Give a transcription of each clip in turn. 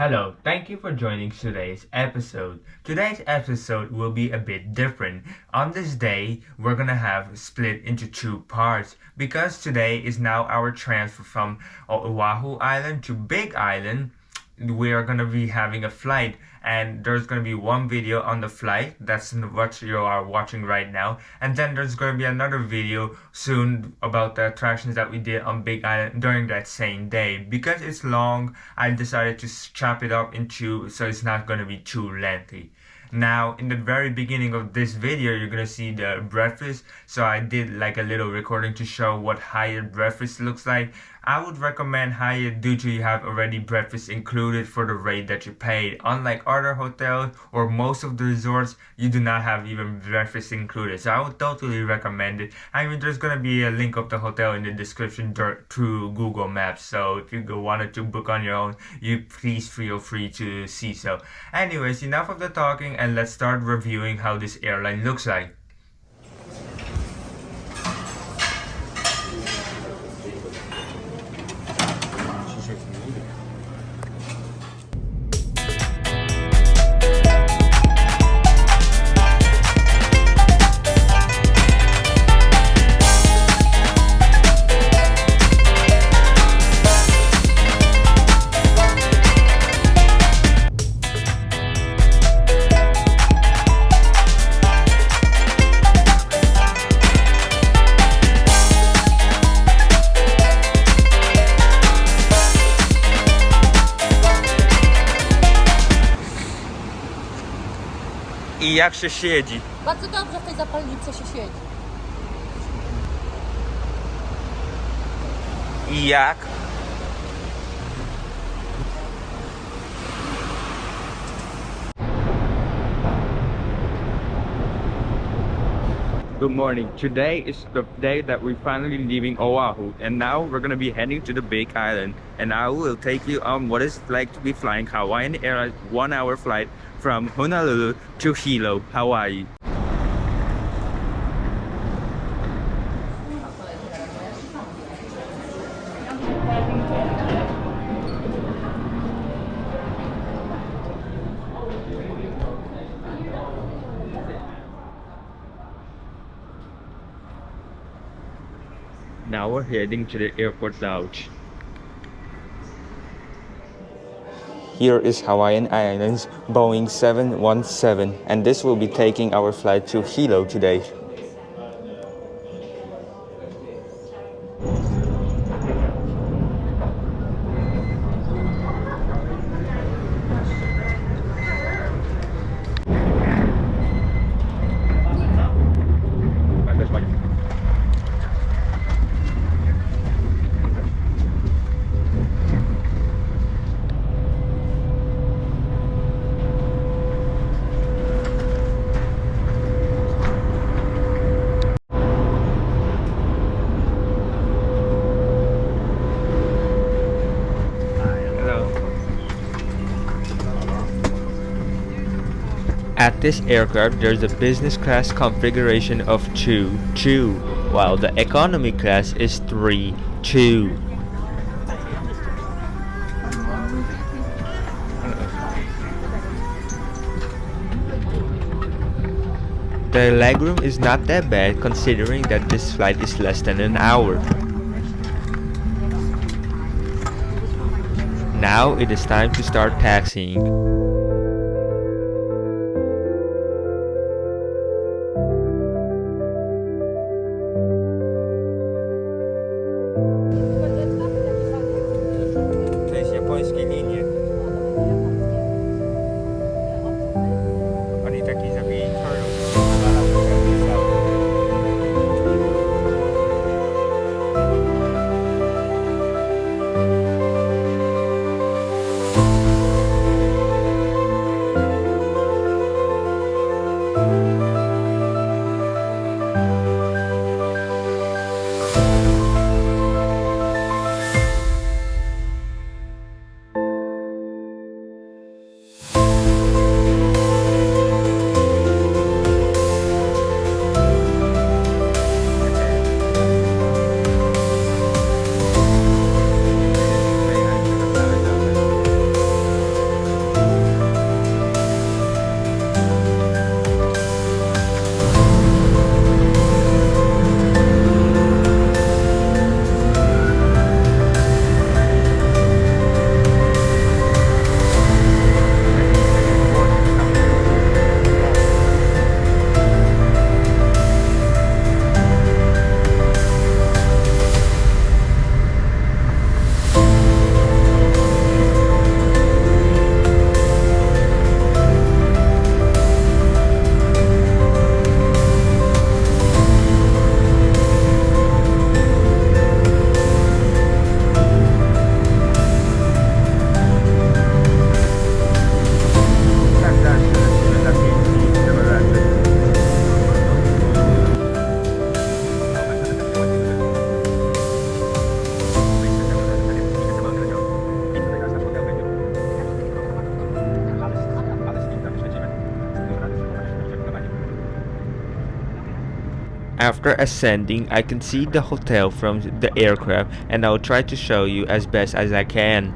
Hello, thank you for joining today's episode. Today's episode will be a bit different. On this day, we're gonna have split into two parts because today is now our transfer from Oahu Island to Big Island. We are gonna be having a flight, and there's gonna be one video on the flight. That's what you are watching right now, and then there's gonna be another video soon about the attractions that we did on Big Island during that same day. Because it's long, I decided to chop it up into so it's not gonna be too lengthy. Now, in the very beginning of this video, you're gonna see the breakfast. So I did like a little recording to show what Hyatt breakfast looks like. I would recommend Hyatt due to you have already breakfast included for the rate that you paid. Unlike other hotels or most of the resorts, you do not have even breakfast included. So I would totally recommend it. I mean, there's gonna be a link of the hotel in the description through Google Maps. So if you wanted to book on your own, you please feel free to see so. Anyways, enough of the talking, and let's start reviewing how this airline looks like. I jak się siedzi? Bardzo dobrze w tej zapalnicy się siedzi. I jak? Good morning. Today is the day that we're finally leaving Oahu, and now we're gonna be heading to the Big Island. And I will take you on what it's like to be flying Hawaiian Airlines 1-hour flight from Honolulu to Hilo, Hawaii. Now we're heading to the airport lounge. Here is Hawaiian Airlines Boeing 717, and this will be taking our flight to Hilo today. At this aircraft, there's a business class configuration of 2, while the economy class is 3, 2. The legroom is not that bad considering that this flight is less than an hour. Now it is time to start taxiing. After ascending, I can see the hotel from the aircraft, and I'll try to show you as best as I can.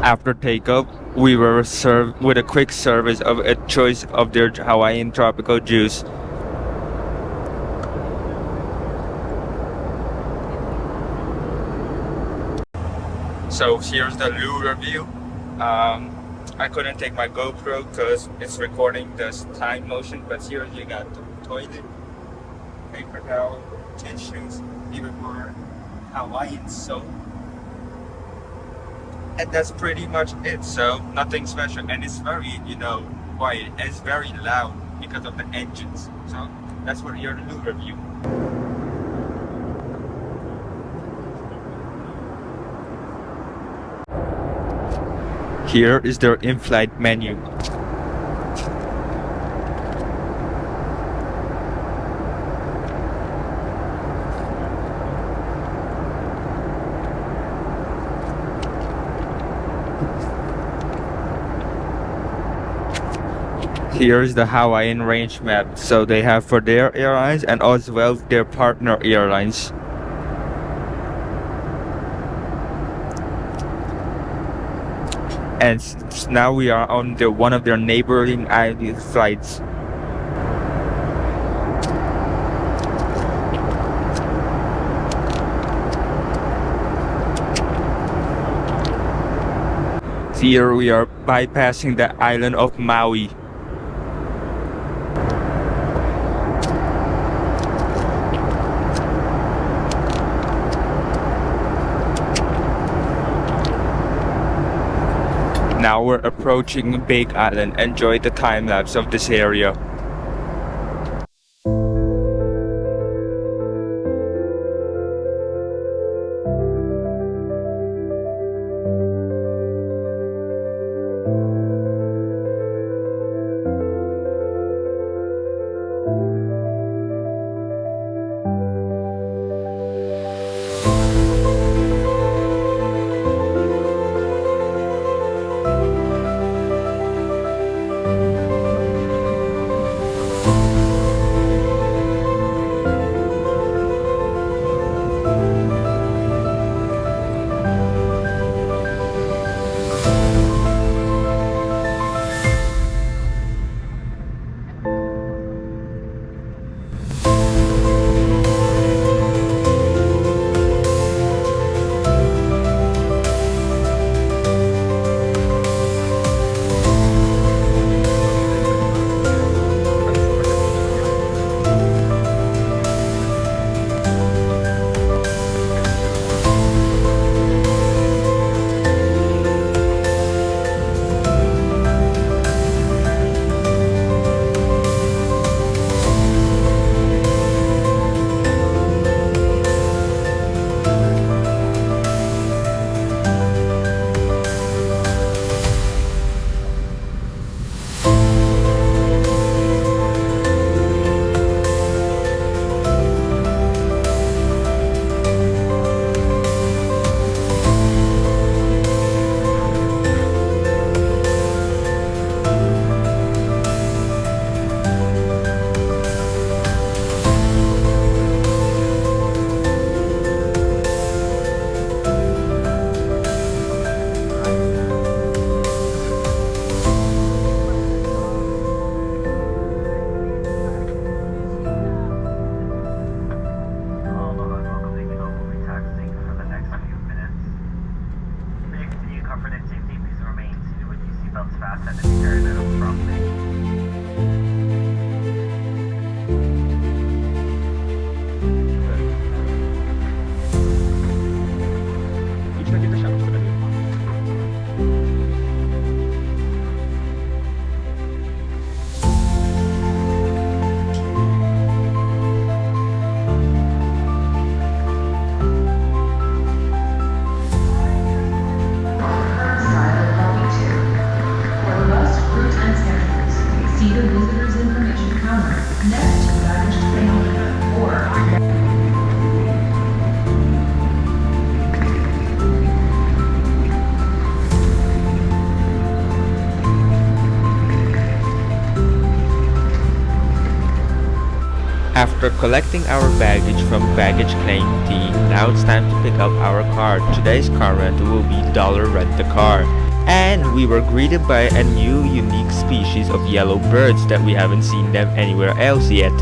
After takeoff, we were served with a quick service of a choice of their Hawaiian tropical juice. So here's the lunar view. I couldn't take my GoPro because it's recording this time motion, but here you got the toilet, paper towel, tissues, even more Hawaiian soap. And that's pretty much it, so nothing special, and it's very, quiet. It's very loud because of the engines. So that's what your lunar view. Here is their in-flight menu. Here's the Hawaiian range map, so they have for their airlines and as well their partner airlines. And now we are on one of their neighboring island flights. Here we are bypassing the island of Maui. Now we're approaching Big Island. Enjoy the time lapse of this area. Visitors Information Counter, next to baggage claim or After collecting our baggage from baggage claim team, now it's time to pick up our car. Today's car rental will be Dollar Rent a Car. And we were greeted by a new unique species of yellow birds that we haven't seen them anywhere else yet.